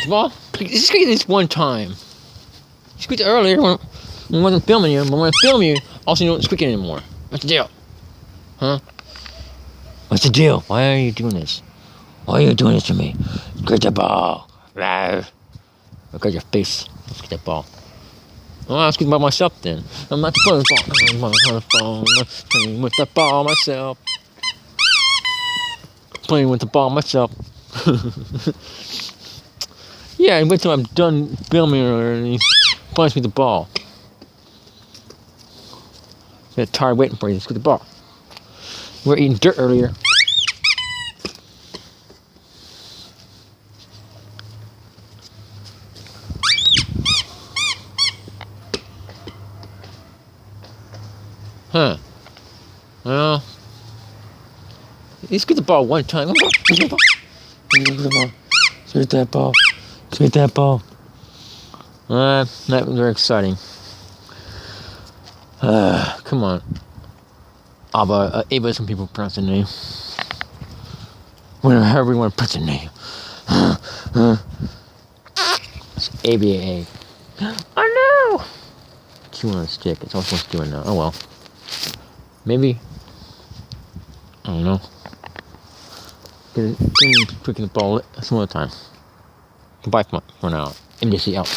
Ball, just squeak this one time. You squeaked it earlier when I wasn't filming you, but when I film you, also you don't squeak it anymore. What's the deal? Huh? What's the deal? Why are you doing this? Why are you doing this to me? Get the ball. Look at your face. Let's get that ball. Oh, I'll squeak by myself then. I'm not playing the ball. I'm playing with the ball myself. Playing with the ball myself. Yeah, wait till I'm done filming and he punches me the ball. Get tired waiting for you. Let's get the ball. We were eating dirt earlier. Huh. Well, let's get the ball one time. Get the ball. Get that ball. Get that ball. Not very exciting. Come on. Ava some people pronounce the name. However you want to pronounce the name. It's ABA. Oh no! Chew on a stick. It's all supposed to do it now. Oh well. Maybe. I don't know. Get me picking the ball some other time. Goodbye for now. MJC out.